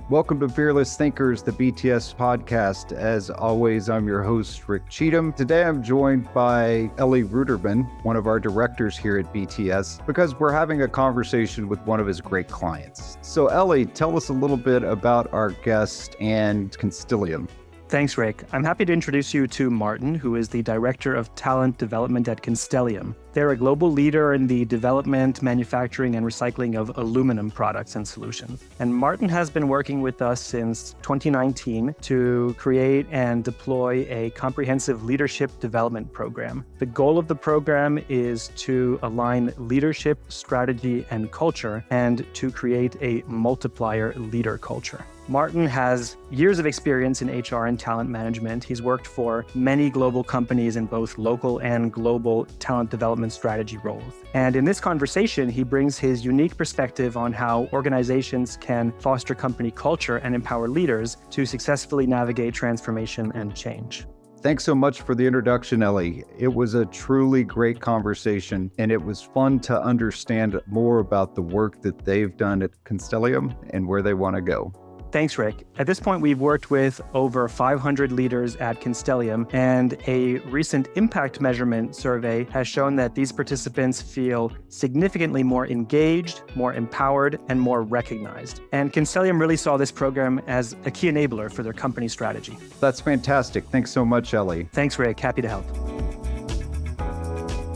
Welcome to Fearless Thinkers, the BTS podcast. As always, I'm your host, Rick Cheatham. Today, I'm joined by Ellie Ruderman, one of our directors here at BTS, because we're having a conversation with one of his great clients. So Ellie, tell us a little bit about our guest and Constellium. Thanks, Rick. I'm happy to introduce you to Martin, who is the Director of Talent Development at Constellium. They're a global leader in the development, manufacturing, and recycling of aluminum products and solutions. And Martin has been working with us since 2019 to create and deploy a comprehensive leadership development program. The goal of the program is to align leadership, strategy, and culture, and to create a multiplier leader culture. Martin has years of experience in HR and talent management. He's worked for many global companies in both local and global talent development strategy roles. And in this conversation, he brings his unique perspective on how organizations can foster company culture and empower leaders to successfully navigate transformation and change. Thanks so much for the introduction, Ellie. It was a truly great conversation, and it was fun to understand more about the work that they've done at Constellium and where they want to go. Thanks, Rick. At this point, we've worked with over 500 leaders at Constellium, and a recent impact measurement survey has shown that these participants feel significantly more engaged, more empowered, and more recognized. And Constellium really saw this program as a key enabler for their company strategy. That's fantastic. Thanks so much, Ellie. Thanks, Rick. Happy to help.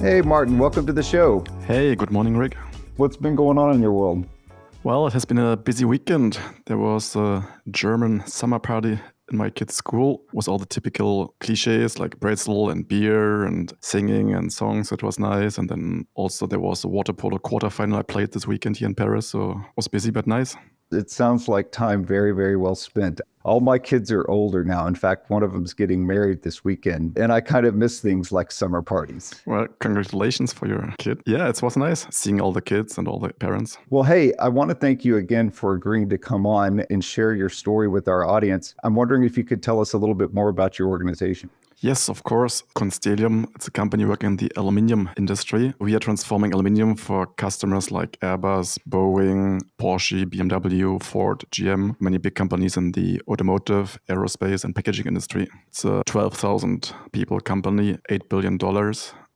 Hey, Martin, welcome to the show. Hey, good morning, Rick. What's been going on in your world? Well, it has been a busy weekend. There was a German summer party in my kid's school with all the typical cliches like pretzel and beer and singing and songs. It was nice. And then also there was a water polo quarterfinal I played this weekend here in Paris. So it was busy but nice. It sounds like time very, very well spent. All my kids are older now. In fact, one of them's getting married this weekend, and I kind of miss things like summer parties. Well, congratulations for your kid. Yeah, it was nice seeing all the kids and all the parents. Well, hey, I want to thank you again for agreeing to come on and share your story with our audience. I'm wondering if you could tell us a little bit more about your organization. Yes, of course. Constellium, it's a company working in the aluminium industry. We are transforming aluminium for customers like Airbus, Boeing, Porsche, BMW, Ford, GM, many big companies in the automotive, aerospace, and packaging industry. It's a 12,000 people company, $8 billion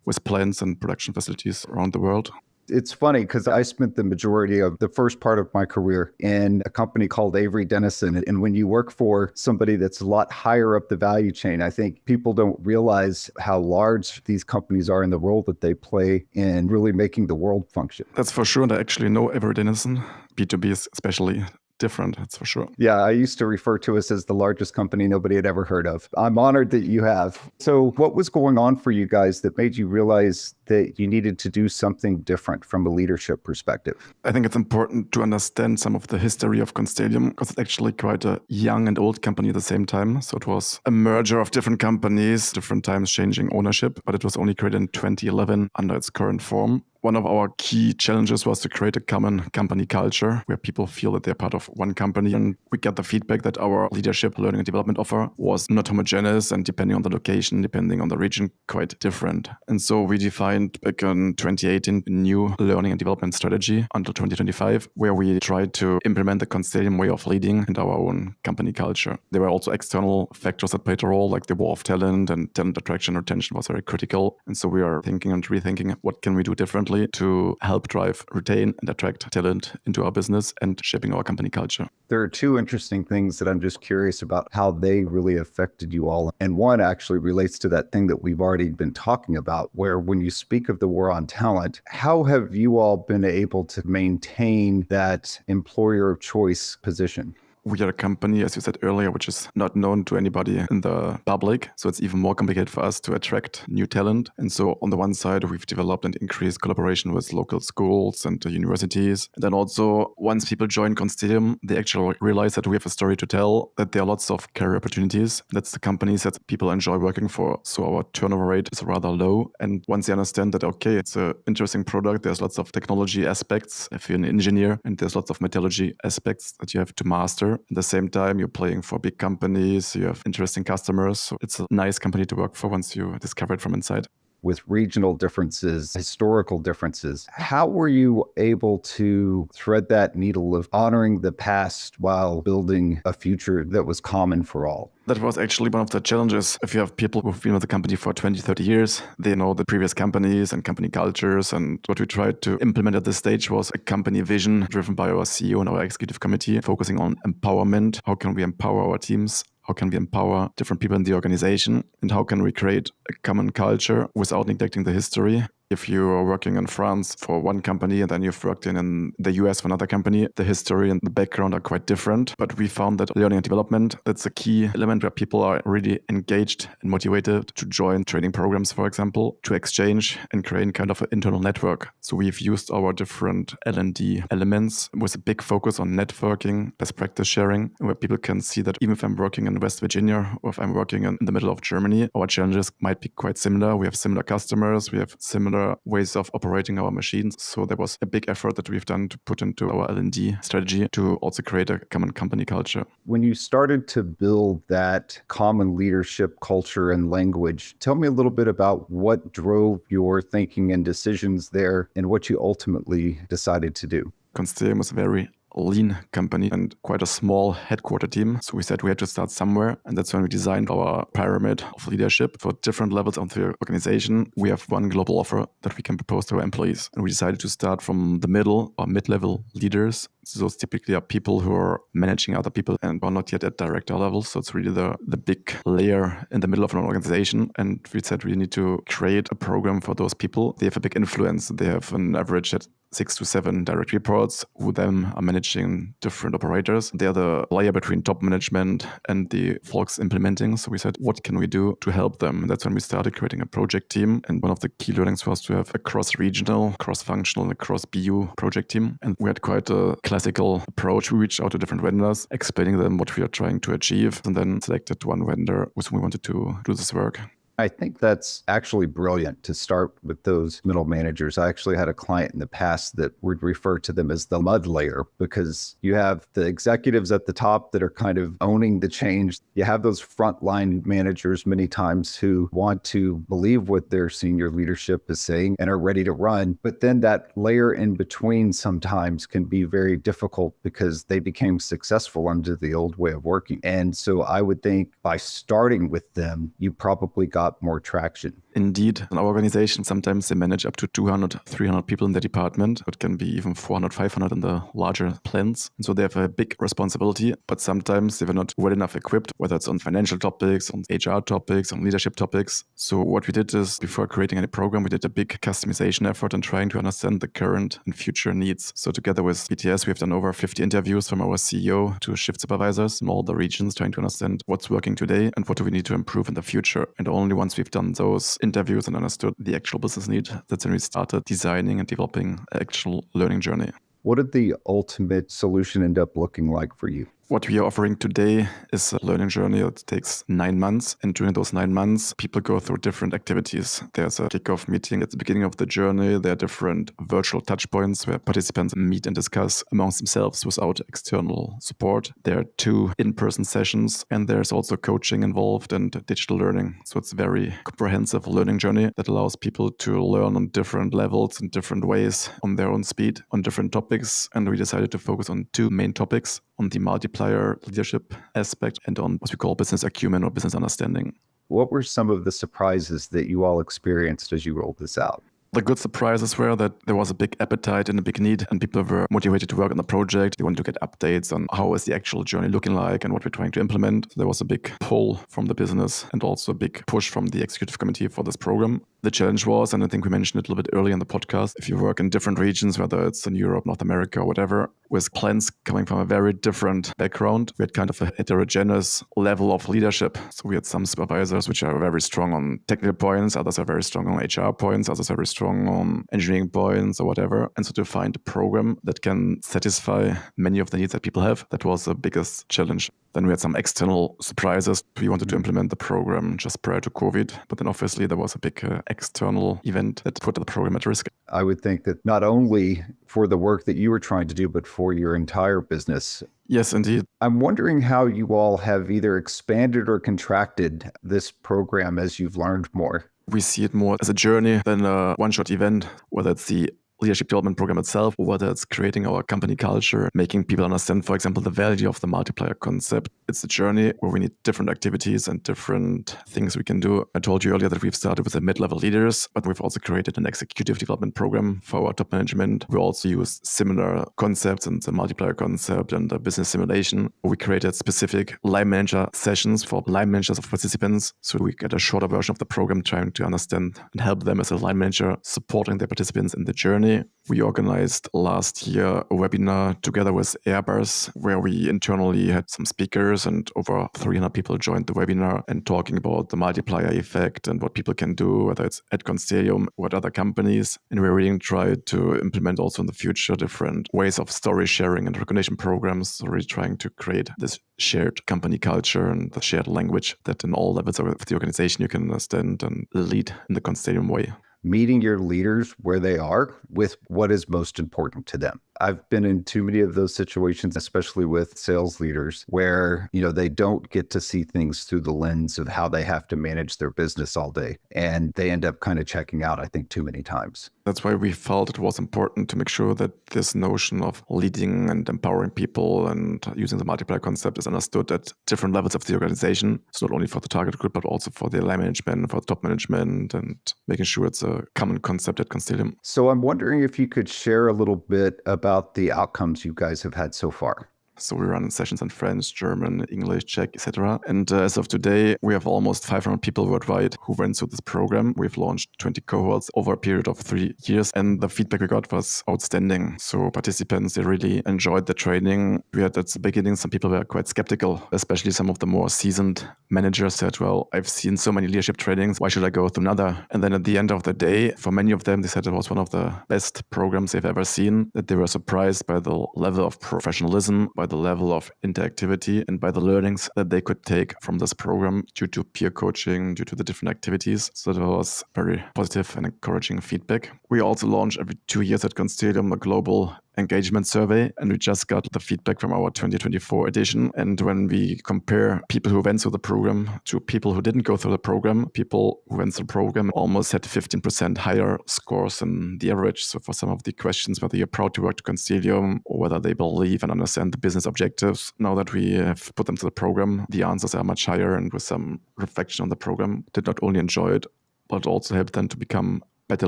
with plants and production facilities around the world. It's funny because I spent the majority of the first part of my career in a company called Avery Dennison. And when you work for somebody that's a lot higher up the value chain, I think people don't realize how large these companies are in the role that they play in really making the world function. That's for sure. And I actually know Avery Dennison. B2B is especially different, that's for sure. Yeah, I used to refer to us as the largest company nobody had ever heard of. I'm honored that you have. So what was going on for you guys that made you realize that you needed to do something different from a leadership perspective? I think it's important to understand some of the history of Constellium because it's actually quite a young and old company at the same time. So it was a merger of different companies, different times changing ownership, but it was only created in 2011 under its current form. One of our key challenges was to create a common company culture where people feel that they're part of one company. And we got the feedback that our leadership, learning and development offer was not homogeneous and depending on the location, depending on the region, quite different. And so we defined back in 2018 a new learning and development strategy until 2025, where we tried to implement the Constellium way of leading and our own company culture. There were also external factors that played a role, like the war of talent and talent attraction, retention was very critical. And so we are thinking and rethinking what can we do differently to help drive, retain, and attract talent into our business and shaping our company culture. There are two interesting things that I'm just curious about how they really affected you all. And one actually relates to that thing that we've already been talking about, where when you speak of the war on talent, how have you all been able to maintain that employer of choice position? We are a company, as you said earlier, which is not known to anybody in the public. So it's even more complicated for us to attract new talent. And so on the one side, we've developed and increased collaboration with local schools and universities. And then also, once people join Constellium, they actually realize that we have a story to tell, that there are lots of career opportunities. That's the companies that people enjoy working for. So our turnover rate is rather low. And once they understand that, okay, it's an interesting product, there's lots of technology aspects if you're an engineer, and there's lots of metallurgy aspects that you have to master. At the same time, you're playing for big companies, you have interesting customers. So it's a nice company to work for once you discover it from inside. with regional differences, historical differences. How were you able to thread that needle of honoring the past while building a future that was common for all? That was actually one of the challenges. If you have people who've been with the company for 20, 30 years, they know the previous companies and company cultures. And what we tried to implement at this stage was a company vision driven by our CEO and our executive committee, focusing on empowerment. How can we empower our teams? How can we empower different people in the organization? And how can we create a common culture without neglecting the history? If you are working in France for one company and then you've worked in the US for another company, the history and the background are quite different. But we found that learning and development, that's a key element where people are really engaged and motivated to join training programs, for example, to exchange and create kind of an internal network. So we've used our different L&D elements with a big focus on networking, best practice sharing, where people can see that even if I'm working in West Virginia or if I'm working in the middle of Germany, our challenges might be quite similar. We have similar customers, we have similar ways of operating our machines. So there was a big effort that we've done to put into our L&D strategy to also create a common company culture. When you started to build that common leadership culture and language, tell me a little bit about what drove your thinking and decisions there and what you ultimately decided to do. Constellium was a very lean company and quite a small headquarter team. So we said we had to start somewhere. And that's when we designed our pyramid of leadership for different levels of the organization. We have one global offer that we can propose to our employees. And we decided to start from the middle or mid-level leaders. So those typically are people who are managing other people and are not yet at director level. So it's really the big layer in the middle of an organization. And we said we need to create a program for those people. They have a big influence. They have an average at 6 to 7 direct reports who then are managing different operators. They are the layer between top management and the folks implementing. So we said, what can we do to help them? And that's when we started creating a project team. And one of the key learnings was to have a cross-regional, cross-functional, and cross-BU project team. And we had quite a classical approach. We reached out to different vendors, explaining them what we are trying to achieve, and then selected one vendor with whom we wanted to do this work. I think that's actually brilliant to start with those middle managers. I actually had a client in the past that would refer to them as the mud layer because you have the executives at the top that are kind of owning the change. You have those frontline managers many times who want to believe what their senior leadership is saying and are ready to run. But then that layer in between sometimes can be very difficult because they became successful under the old way of working. And so I would think by starting with them, you probably got more traction. Indeed. In our organization, sometimes they manage up to 200, 300 people in their department. It can be even 400, 500 in the larger plants. And so they have a big responsibility, but sometimes they were not well enough equipped, whether it's on financial topics, on HR topics, on leadership topics. So what we did is, before creating any program, we did a big customization effort and trying to understand the current and future needs. So together with BTS, we have done over 50 interviews from our CEO to shift supervisors in all the regions, trying to understand what's working today and what do we need to improve in the future. And only once we've done those interviews and understood the actual business need, that's when we started designing and developing an actual learning journey. What did the ultimate solution end up looking like for you? What we are offering today is a learning journey that takes 9 months. And during those 9 months, people go through different activities. There's a kickoff meeting at the beginning of the journey. There are different virtual touch points where participants meet and discuss amongst themselves without external support. There are 2 in-person sessions, and there's also coaching involved and digital learning. So it's a very comprehensive learning journey that allows people to learn on different levels in different ways on their own speed on different topics. And we decided to focus on 2 main topics: on the multiplier leadership aspect and on what we call business acumen or business understanding. What were some of the surprises that you all experienced as you rolled this out? The good surprises were that there was a big appetite and a big need, and people were motivated to work on the project. They wanted to get updates on how is the actual journey looking like and what we're trying to implement. So there was a big pull from the business and also a big push from the executive committee for this program. The challenge was, and I think we mentioned it a little bit earlier in the podcast, if you work in different regions, whether it's in Europe, North America, or whatever, with plants coming from a very different background, we had kind of a heterogeneous level of leadership. So we had some supervisors which are very strong on technical points, others are very strong on HR points, others are very strong on engineering points or whatever. And so to find a program that can satisfy many of the needs that people have, that was the biggest challenge. Then we had some external surprises. We wanted to implement the program just prior to COVID, but then obviously there was a big external event that put the program at risk. I would think that not only for the work that you were trying to do, but for your entire business. Yes, indeed. I'm wondering how you all have either expanded or contracted this program as you've learned more. We see it more as a journey than a one-shot event, whether it's the leadership development program itself, or whether it's creating our company culture, making people understand, for example, the value of the multiplier concept. It's a journey where we need different activities and different things we can do. I told you earlier that we've started with the mid-level leaders, but we've also created an executive development program for our top management. We also use similar concepts and the multiplier concept and the business simulation. We created specific line manager sessions for line managers of participants, so we get a shorter version of the program, trying to understand and help them as a line manager, supporting their participants in the journey. We organized last year a webinar together with Airbus, where we internally had some speakers and over 300 people joined the webinar and talking about the multiplier effect and what people can do, whether it's at Constellium or at other companies. And we really tried to implement also in the future different ways of story sharing and recognition programs. So really trying to create this shared company culture and the shared language that in all levels of the organization you can understand and lead in the Constellium way. Meeting your leaders where they are with what is most important to them. I've been in too many of those situations, especially with sales leaders, where, they don't get to see things through the lens of how they have to manage their business all day. And they end up kind of checking out, I think, too many times. That's why we felt it was important to make sure that this notion of leading and empowering people and using the multiplier concept is understood at different levels of the organization. It's not only for the target group, but also for the line management, for the top management, and making sure it's a common concept at Constellium. So I'm wondering if you could share a little bit about the outcomes you guys have had so far. So we run sessions in French, German, English, Czech, etc. And as of today, we have almost 500 people worldwide who went through this program. We've launched 20 cohorts over a period of 3 years, and the feedback we got was outstanding. So participants, they really enjoyed the training. We had at the beginning, some people were quite skeptical, especially some of the more seasoned managers said, well, I've seen so many leadership trainings. Why should I go through another? And then at the end of the day, for many of them, they said it was one of the best programs they've ever seen, that they were surprised by the level of professionalism, by the level of interactivity, and by the learnings that they could take from this program due to peer coaching, due to the different activities. So that was very positive and encouraging feedback. We also launch every 2 years at Constellium a global engagement survey, and we just got the feedback from our 2024 edition. And when we compare people who went through the program to people who didn't go through the program, people who went through the program almost had 15% higher scores than the average. So for some of the questions, whether you're proud to work to Constellium or whether they believe and understand the business objectives, now that we have put them to the program, the answers are much higher, and with some reflection on the program, did not only enjoy it, but also help them to become better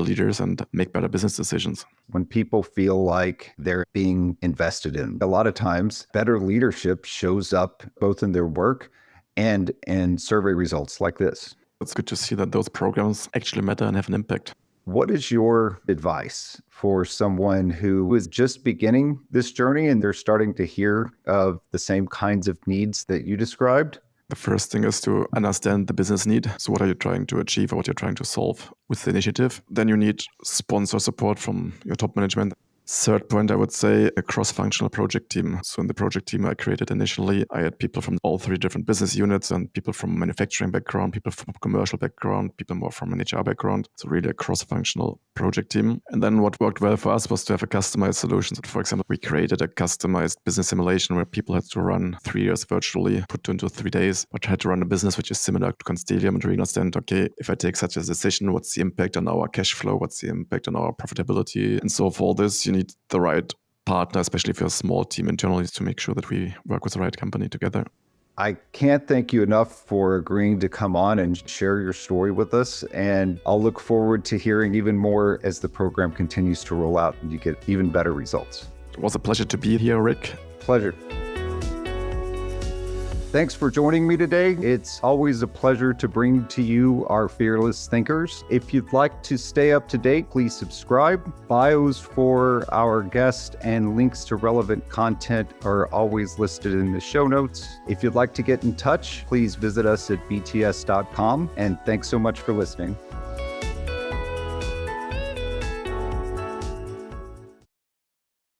leaders and make better business decisions. When people feel like they're being invested in, a lot of times better leadership shows up both in their work and in survey results like this. It's good to see that those programs actually matter and have an impact. What is your advice for someone who is just beginning this journey and they're starting to hear of the same kinds of needs that you described? The first thing is to understand the business need. So what are you trying to achieve or what you're trying to solve with the initiative? Then you need sponsor support from your top management. Third point, I would say a cross-functional project team. So in the project team I created initially, I had people from all 3 different business units and people from manufacturing background, people from commercial background, people more from an HR background. So really a cross-functional project team. And then what worked well for us was to have a customized solution. So for example, we created a customized business simulation where people had to run 3 years virtually, put into 3 days, but had to run a business which is similar to Constellium and really understand, okay, if I take such a decision, what's the impact on our cash flow? What's the impact on our profitability? And so for all this, you need the right partner, especially if you're a small team internally, to make sure that we work with the right company together. I can't thank you enough for agreeing to come on and share your story with us. And I'll look forward to hearing even more as the program continues to roll out and you get even better results. It was a pleasure to be here, Rick. Pleasure. Thanks for joining me today. It's always a pleasure to bring to you our fearless thinkers. If you'd like to stay up to date, please subscribe. Bios for our guests and links to relevant content are always listed in the show notes. If you'd like to get in touch, please visit us at bts.com. And thanks so much for listening.